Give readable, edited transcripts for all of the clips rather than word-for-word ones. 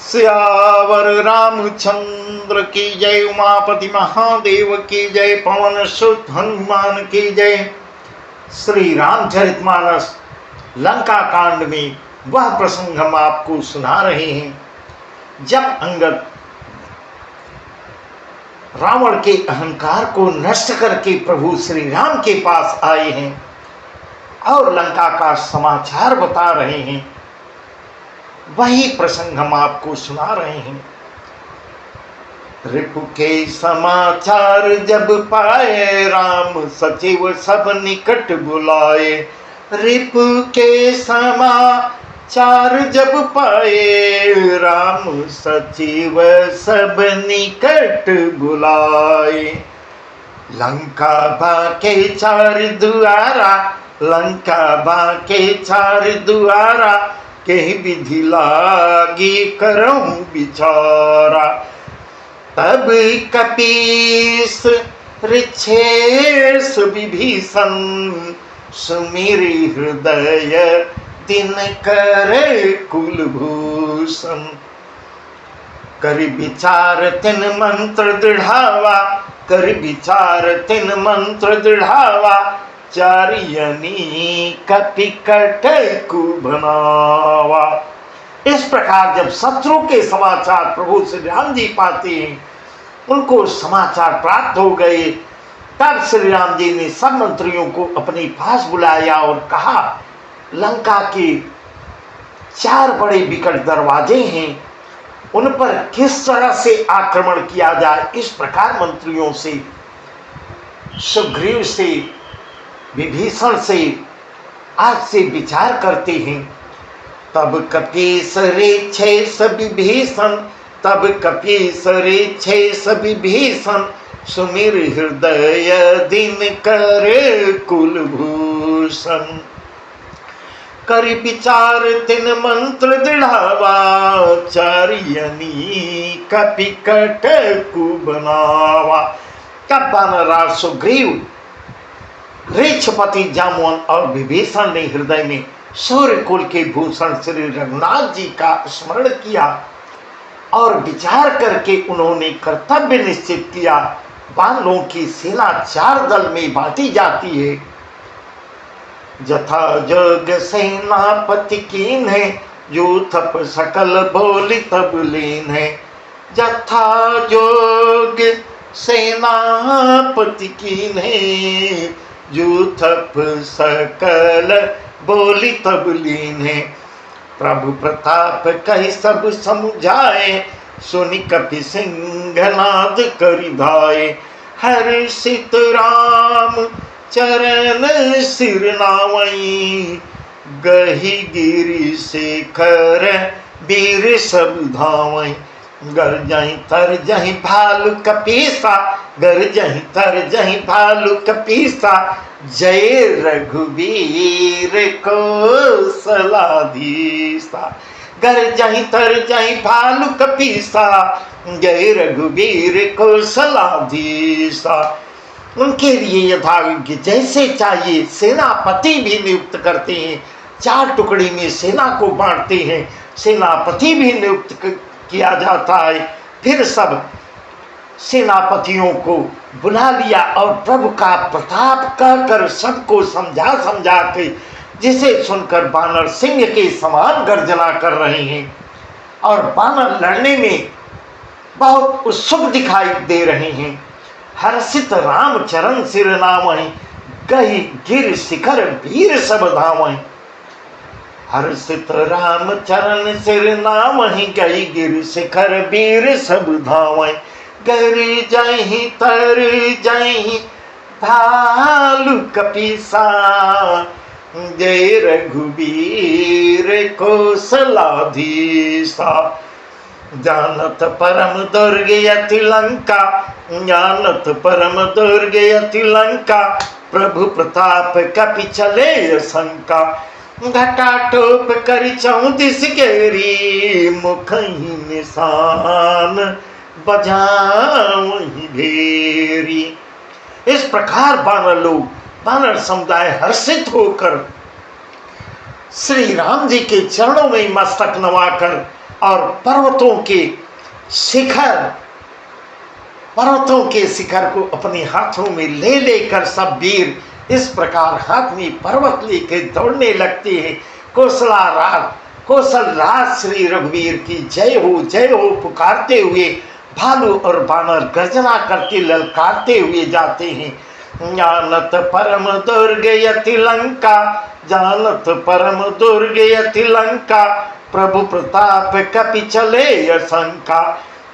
सियावर रामचंद्र की जय। उमापति महादेव की जय। पवन सुत हनुमान की जय। श्री रामचरितमानस लंका कांड में वह प्रसंग हम आपको सुना रहे हैं जब अंगद रावण के अहंकार को नष्ट करके प्रभु श्री राम के पास आए हैं और लंका का समाचार बता रहे हैं। वही प्रसंग हम आपको सुना रहे हैं। रिपु के समाचार जब पाए राम सचिव सब निकट बुलाए। रिपु के समाचार जब पाए राम सचिव सब निकट बुलाए। लंका बाके चार दुआरा, लंका बाके चार दुआरा, के विधि लागी करऊं बिचारा। तब कपीस ऋक्षेश विभीषण, सुमिरि हृदय दिन कर कुलभूषण। कर विचार तिन मंत्र दृढ़ावा, कर विचार तिन मंत्र दृढ़ावा, चारियनी कपिकट को बनावा। इस प्रकार जब शत्रु के समाचार प्रभु श्री राम जी पाते हैं, उनको समाचार प्राप्त हो गए, तब श्री राम जी ने सब मंत्रियों को अपने पास बुलाया और कहा, लंका के चार बड़े विकट दरवाजे हैं, उन पर किस तरह से आक्रमण किया जाए। इस प्रकार मंत्रियों से, सुग्रीव से, विभीषण से आज से विचार करते हैं। तब कपीस ऋक्षेश विभीषण, तब कपीस ऋक्षेश विभीषण, सुमिरि हृदय दिन कर कुलभूषण। कर विचार तिन मंत्र दृढ़ावा, चारियनी कपिकट को बनावा। तब वानरराज सुग्रीव, ऋक्षपति जामुन और विभीषण ने हृदय में सूर्य कुल के भूषण श्री रघुनाथ जी का स्मरण किया और विचार करके उन्होंने कर्तव्य निश्चित किया। वानरों की सेना चार दल में बांटी जाती है। जथा जोग सेनापति कीन है, जो थप सकल बोली तब लीन है। जथा जोग सेनापति कीन है, जो थप सकल बोली तब लीन है। प्रभु प्रताप कहि सब समुझाए, सुनि कपि सिंहनाद करि धाये। हर्षित राम चरण सिर नावई, गहि गिरि शेखर वीर सब धावई। गरजहि तरजहि भालु कपीसा, गरजहि तरजहि भालु कपीसा, जय रघुवीर कौशलाधीसा। गरजहि तरजहि भालु कपीसा, जय रघुवीर कौशलाधीसा। उनके लिए यथायोग्य जैसे चाहिए सेनापति भी नियुक्त करते हैं। चार टुकड़ी में सेना को बांटते हैं, सेनापति भी नियुक्त किया जाता है। फिर सब सेनापतियों को बुला लिया और प्रभु का प्रताप कहकर सबको समझा समझा के, जिसे सुनकर बानर सिंह के समान गर्जना कर रहे हैं और बानर लड़ने में बहुत उत्सुक दिखाई दे रहे हैं। हर्षित राम चरण सिर नावहि, गहि गिर शिखर वीर सब धावहि। हर्षित राम चरण सिर नावहि, गहि गिर शिखर वीर सब धावहि। गर जहि तर जहि भालु कपीसा, जय रघुवीर कौशलाधीसा। जानत परम दुर्ग अति लंका, जानत परम दुर्ग अति लंका, प्रभु प्रताप कपि चले शंका। घटा टोप करि चौदिस केरी, मुख ही निशान बजावहि भेरी। इस प्रकार बानर लोग, बानर समुदाय हर्षित होकर श्री राम जी के चरणों में मस्तक नवाकर और पर्वतों के शिखर को अपने हाथों में ले लेकर सब वीर इस प्रकार हाथ में पर्वत लेकर दौड़ने लगते हैं। कौशल राज श्री रघुवीर की जय हो पुकारते हुए भालू और बानर गर्जना करते ललकारते हुए जाते हैं। जानत परम दुर्ग यति लंका, जानत परम दुर्ग यति लंका, प्रभु प्रताप कपि चले असंका।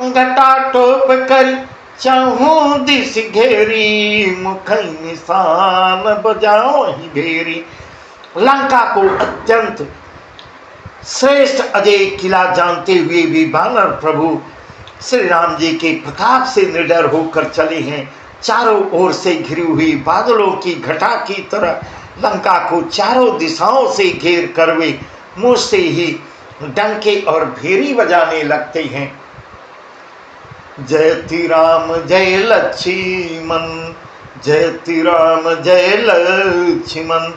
घटाटोप कर चाहूं दिस घेरी, मुखई निशान बजाओ ही भेरी। लंका को अत्यंत श्रेष्ठ अजय किला जानते हुए भी वानर प्रभु श्री राम जी के प्रताप से निडर होकर चले हैं। चारों ओर से घिरी हुई बादलों की घटा की तरह लंका को चारों दिशाओं से घेर कर वे मुंह से ही डंके और भेरी बजाने लगते हैं। जयति राम जय लक्ष्मण, जयति राम जय लक्ष्मण,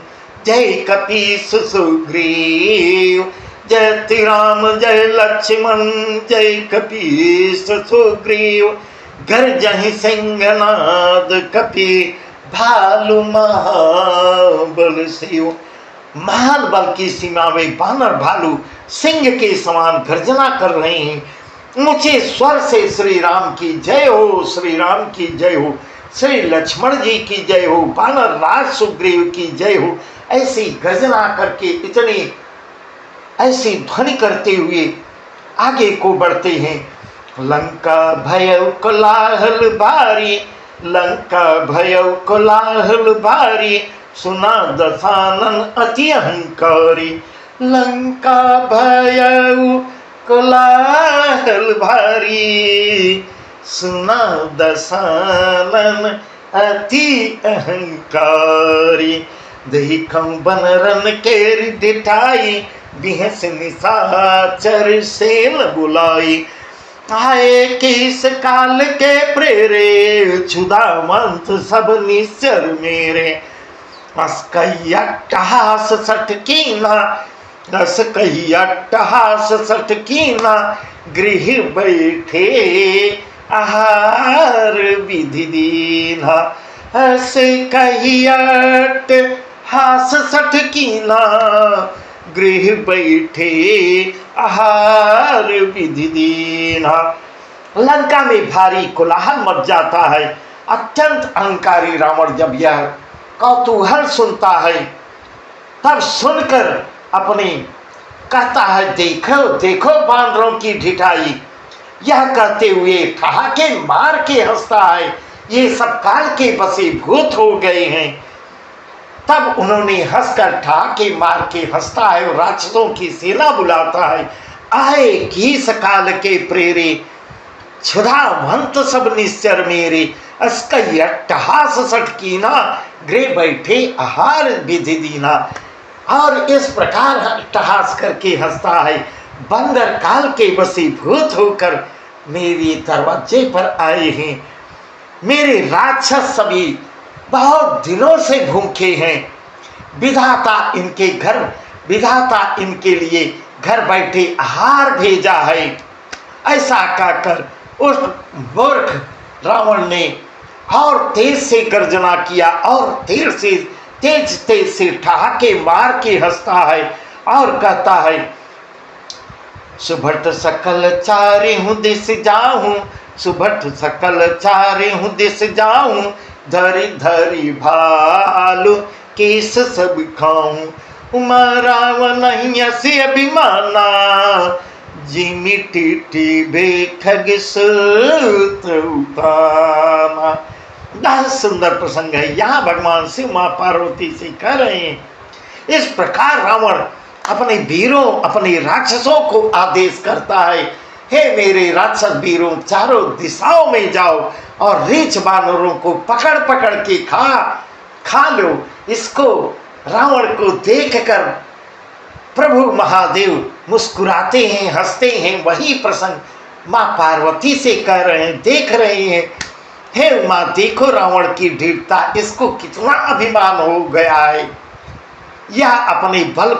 जय कपीस सुग्रीव। जयति राम जय लक्ष्मण, जय कपीस सुग्रीव। गर्जहि सिंहनाद कपि भालु महाबल शिव। महान बल की सीमा में बानर भालू सिंह के समान गर्जना कर रहे हैं। ऊंचे स्वर से श्री राम की जय हो, श्री राम की जय हो, श्री लक्ष्मण जी की जय हो, बानर राज सुग्रीव की जय हो, ऐसी गर्जना करके इतनी ऐसी ध्वनि करते हुए आगे को बढ़ते हैं। लंका भयउ कोलाहल भारी, लंका भयउ कोलाहल भारी, सुना दशानन अति अहंकारी। लंका भयउ कोलाहल भारी, सुना दशानन अति अहंकारी। देखम बनरन केर दिठाई, बिहस निशाचर सेन बुलाई। आए किस काल के प्रेरे, क्षुधावंत सब निश्चर मेरे। अस्कैया टहास सठ कीना, अस्कैया टहास सठ कीना, गृह बैठे आहार विधि दीना। अस्कैया हास सठ कीना, गृह बैठे आहार विधि दीना। लंका में भारी कोलाहल मच जाता है। अत्यंत अहंकारी रावण जब यह कौतूहल सुनता है तब सुनकर अपने कहता है, देखो देखो बानरों की ढिठाई। यह कहते हुए ठहाके मार के हंसता है, ये सब काल के बसे भूत हो गए हैं। तब उन्होंने हंसकर ठहाके मार के हंसता है और राक्षसों की सेना बुलाता है। आए किस काल के प्रेरे, क्षुधावंत सब निश्चर मेरे। अस्कैया टहास सठ कीना, गृह बैठे आहार विधि दीना। और इस प्रकार टहास करके हंसता है, बंदर काल के वशीभूत होकर मेरे दरवाजे पर आए हैं। मेरे राक्षस सभी बहुत दिनों से भूखे हैं। विधाता इनके लिए घर बैठे आहार भेजा है। ऐसा कहकर उस मूर्ख रावण ने और तेज से गर्जना किया और तेज से ठहाके मार के हंसता है और कहता है, सुभट सकल चारे हूँ दिस जाऊं, सुभट सकल चारे हूँ दिस जाऊं, धरी धरी भालू केस सब खाऊं। उमा रावण से अभिमाना, जिमी टीटी बेखग सुताना। बहुत सुंदर प्रसंग है। यहाँ भगवान शिव माँ पार्वती से कह रहे हैं, इस प्रकार रावण अपने वीरों अपने राक्षसों को आदेश करता है, हे मेरे राक्षस वीरों, चारों दिशाओं में जाओ और रीछ बानरों को पकड़ पकड़ के खा लो। इसको रावण को देखकर प्रभु महादेव मुस्कुराते हैं, हंसते हैं। वही प्रसंग माँ पार्वती से कह रहे हैं, देख रहे हैं, हे माँ देखो रावण की ढीठता, इसको कितना अभिमान हो गया है। यह अपने बल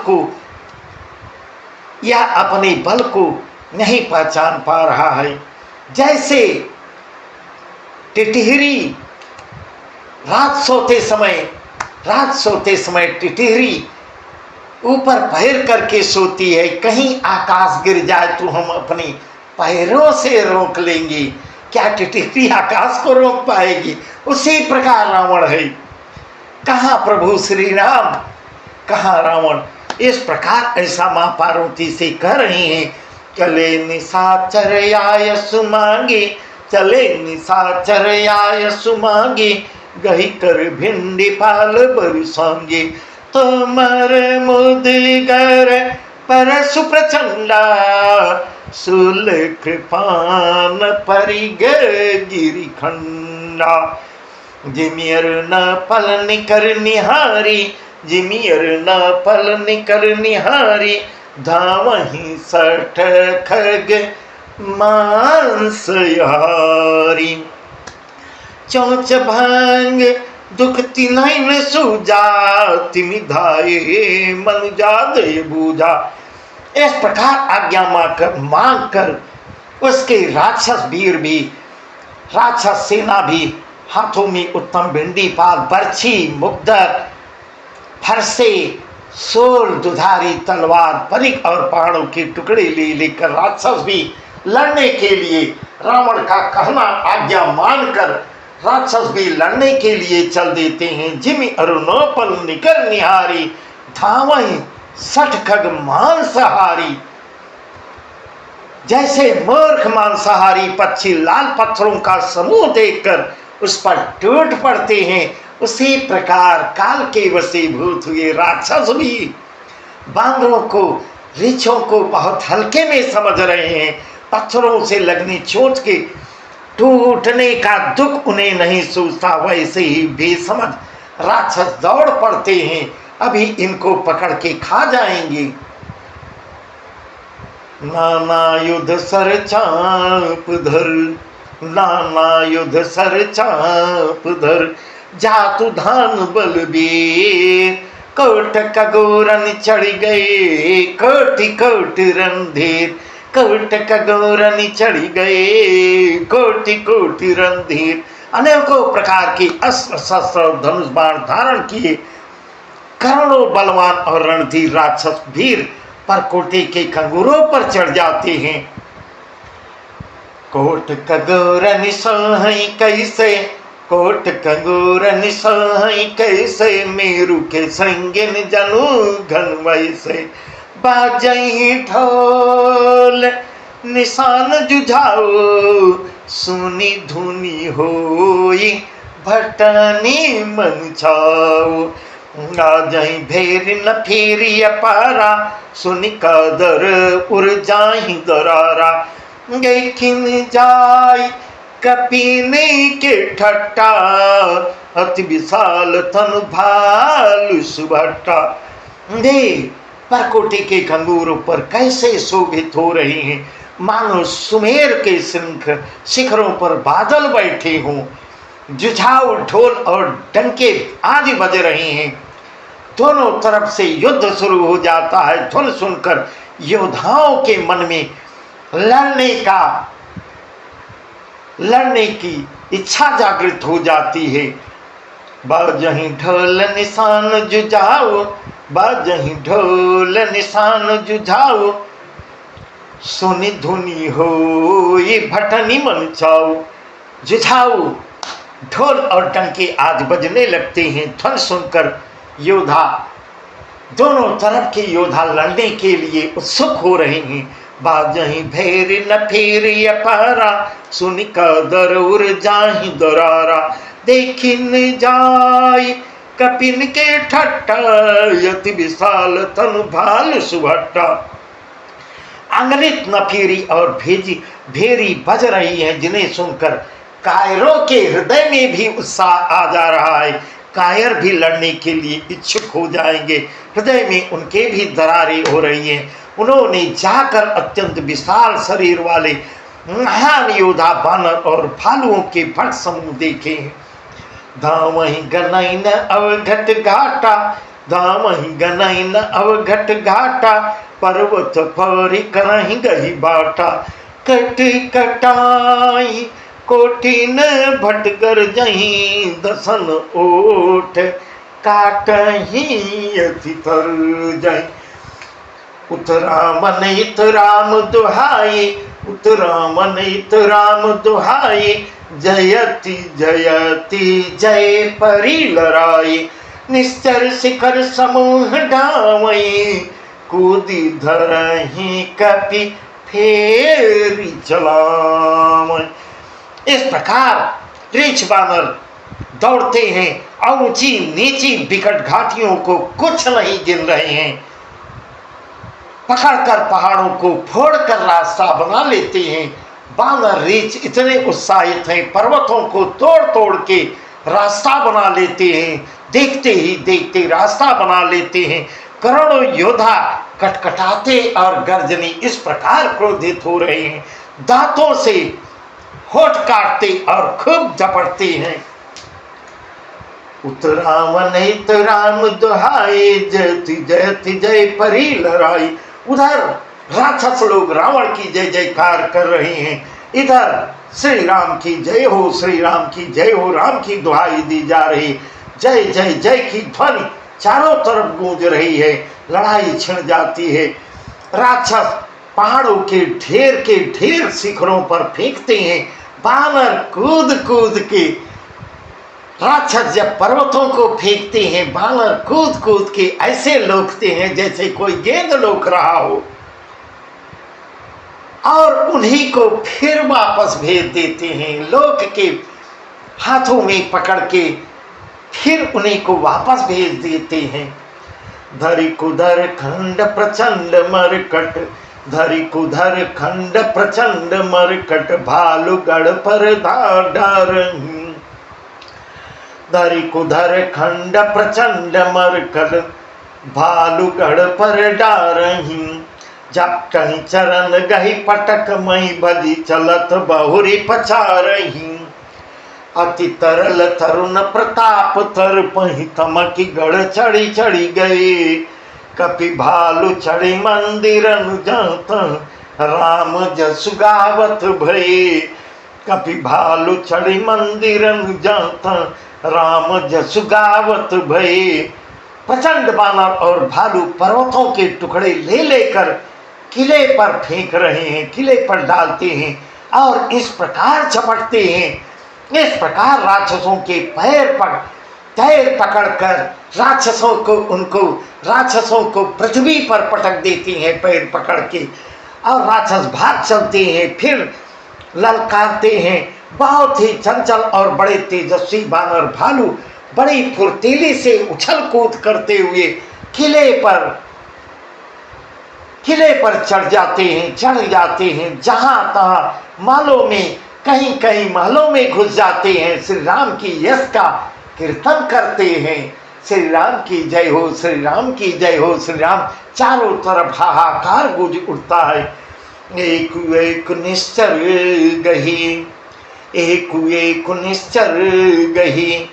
को नहीं पहचान पा रहा है। जैसे टिटहरी रात सोते समय टिटहरी ऊपर पैर करके सोती है, कहीं आकाश गिर जाए तो हम अपने पैरों से रोक लेंगे, क्या टिटहरी आकाश को रोक पाएगी? उसी प्रकार रावण है। कहाँ प्रभु श्री राम, कहाँ रावण? इस प्रकार ऐसा मां पार्वती से कह रही हैं। चले निशाचर आय सुमांगे, चले निशाचर आय सुमांगे, गही कर भिंडी पाल बरसांगे, तोमर मुदगर परशु प्रचंडा, सुल कृपान परिग गिरिखंडा, जिमियर न पल निकर निहारी, जिमियर न पल निकर निहारी, धावहि सठ खग मांस यारी, चौच भांग दुख तिनैन सूजा, तिमि धाये मनुजा दय बूझा। इस प्रकार आज्ञा मांग कर उसके राक्षस वीर भी, राक्षस सेना भी हाथों में उत्तम भिंडी पाल, बर्छी, मुग्दर, फरसे, सोल, दुधारी तलवार, परिक और पहाड़ों के टुकड़े ले लेकर राक्षस भी लड़ने के लिए, रावण का कहना आज्ञा मानकर राक्षस भी लड़ने के लिए चल देते हैं। जिमि अरुणोपल निकर निहारी, धावहि सठ खग मांसाहारी। जैसे मूर्ख मांसाहारी पक्षी लाल पत्थरों का समूह देखकर उस पर टूट पड़ते हैं, उसी प्रकार काल के वशीभूत हुए राक्षस भी बांदरों को, रीछों को बहुत हल्के में समझ रहे हैं। पत्थरों से लगनी चोट के टूटने का दुख उन्हें नहीं सूझता, वैसे ही बेसमझ राक्षस दौड़ पड़ते हैं, अभी इनको पकड़ के खा जाएंगे। नाना युद्ध सर चाप धर, नाना युद्ध सर चाप धर, जातु धान बलबीर, कोट कगोरन चढ़ गए कोटि कोटि रणधीर, कोट कगोरन चढ़ गए कोटि कोटि रणधीर। अनेकों प्रकार के अस्त्र शस्त्र धनुष बाण धारण किए करोड़ों बलवान और रणधीर राक्षस वीर परकोटे के कंगूरों पर चढ़ जाते हैं। कोट कगोरन सोहई कैसे, कोट कगोरन सोहई कैसे, मेरु के संगिन जनु घन वैसे, बाजई ढोल निशान जुझाओ, सुनी धुनी होई भटनी मन छाओ, आजई भेर न फेरी अपारा, सुनी कदर उर जाहि दरारा, देखिन जाय कपीने के ठट्टा, अति विशाल तनु भालु सुभट्टा। दे परकोटे के कंगूरों पर कैसे शोभित हो रहे हैं, मानो सुमेर के शिखरों पर बादल बैठे हों। जुझाऊ ढोल और डंके आदि बज रहे हैं, दोनों तरफ से युद्ध शुरू हो जाता है। धुन सुनकर योद्धाओं के मन में लड़ने की इच्छा जागृत हो जाती है। बाजहि ढोल निशान जुझाओ, बाजहि ढोल निशान जुझाओ, सुनि धुनि होई भटनी मन छाओ। जुझाऊ ढोल और डंके आज बजने लगते हैं। ध्वन सुनकर योद्धा, दोनों तरफ के योद्धा लड़ने के लिए उत्सुक हो रहे हैं। बाजहि भैर न फेर अपारा, सुनि कदर उर जाहि दरारा, देखिन जाय कपिन के ठट्टा, यति विशाल तनु भालु सुभट्टा। अंगलित नफीरी और भेरी बज रही है, जिन्हें सुनकर कायरों के हृदय में भी उत्साह आ जा रहा है। कायर भी लड़ने के लिए इच्छुक हो जाएंगे, हृदय में उनके भी दरारें हो रही हैं। उन्होंने जाकर अत्यंत विशाल शरीर वाले महान योद्धा बानर और भालुओं के भट समूह देखे हैं। धामहि गनैन अवघट घाटा, धामहि गनैन अवघट घाटा, पर्वत फरी करही गही बाटा, कट कटाई कोटिन भटकर जही दसन ओठ, काटही अति तर जही। उतरा मन इत राम दुहाई, उतरा मन इत राम दुहाई, जयति जयति जय परी लराई, निश्चर शिखर समूह डावई, कूदी धरही कपि फेरी चलावई। इस प्रकार रीछ बानर दौड़ते हैं और ऊंची नीची विकट घाटियों को कुछ नहीं गिन रहे हैं, पकड़कर पहाड़ों को फोड़कर रास्ता बना लेते हैं। बानर रीछ इतने उत्साहित हैं, पर्वतों को तोड़ तोड़ के रास्ता बना लेते हैं, देखते ही देखते रास्ता बना लेते हैं। करोड़ों योद्धा कटकटाते और गर्जनी इस प्रकार क्रोधित हो रहे हैं, दांतों से होठ काटते और खूब झपटते हैं। उतरा मन इत राम दुहाई, जयति जयति जय परी लराई। उधर राक्षस लोग रावण की जय जयकार कर रहे हैं, इधर श्री राम की जय हो, श्री राम की जय हो, राम की दुहाई दी जा रही, जय जय जय की ध्वनि चारों तरफ गूंज रही है। लड़ाई छिड़ जाती है, राक्षस पहाड़ों के ढेर शिखरों पर फेंकते हैं। बानर कूद कूद के, राक्षस जब पर्वतों को फेंकते हैं, बानर कूद कूद के ऐसे लोकते हैं जैसे कोई गेंद लोक रहा हो, और उन्हीं को फिर वापस भेज देते हैं। लोक के हाथों में पकड़ के फिर उन्हीं को वापस भेज देते हैं। धरि कुधर खंड प्रचंड मरकट, धरि कुधर खंड प्रचंड मरकट, भालुगढ़ पर डारही। धरि कुधर खंड प्रचंड मरकट, भालुगढ़ पर डारही। जब कहीं चरण गही पटक मई बदी, चलत बहुरी पचारही। अति तरल तरुण प्रताप तर पही, तमकी गढ़ चढ़ी चढ़ी गए। कपि भालु चढ़ी मंदिरन जात, राम जसु गावत भये। कपि भालु चढ़ी मंदिरन जात, राम जसु गावत भये। प्रचंड बानर और भालू पर्वतों के टुकड़े ले लेकर किले पर फेंक रहे हैं, किले पर डालते हैं और इस प्रकार झपटते हैं। इस प्रकार राक्षसों के पैर पकड़कर राक्षसों को पृथ्वी पर पटक देती हैं पैर पकड़ के, और राक्षस भाग चलते हैं, फिर ललकारते हैं। बहुत ही चंचल और बड़े तेजस्वी बानर भालू बड़ी फुर्तीली से उछल कूद करते हुए किले पर चढ़ जाते हैं, जहां तहां महलों में, कहीं कहीं महलों में घुस जाते हैं। श्री राम की यश का कीर्तन करते हैं। श्री राम की जय हो, श्री राम की जय हो, श्री राम। चारों तरफ हाहाकार गूंज उठता है। एक एक निश्चर गही, एक एक निश्चर गही,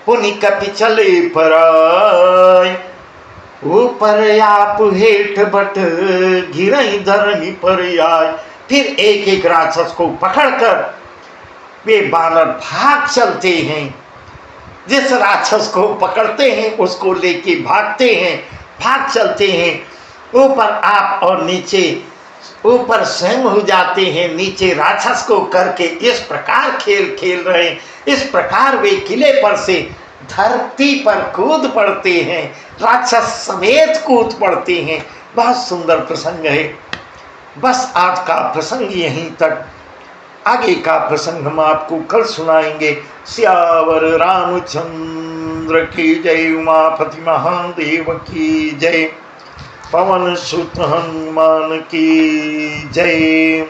पुनि कपि चले पराय। ऊपर आप हेठ बट, गिरई धरनी पर आय। फिर एक एक राक्षस को पकड़कर वे बानर भाग चलते हैं। जिस राक्षस को पकड़ते हैं उसको लेके भागते हैं, भाग चलते हैं। ऊपर आप और नीचे, ऊपर स्वयं हो जाते हैं, नीचे राक्षस को करके इस प्रकार खेल खेल रहे हैं। इस प्रकार वे किले पर से धरती पर कूद पड़ते हैं, राक्षस समेत कूद पड़ते हैं। बहुत सुंदर प्रसंग है। बस आज का प्रसंग यहीं तक, आगे का प्रसंग हम आपको कल सुनाएंगे। सियावर रामचंद्र की जय, उमापति महादेव की जय, पवन सुत हनुमान की जय।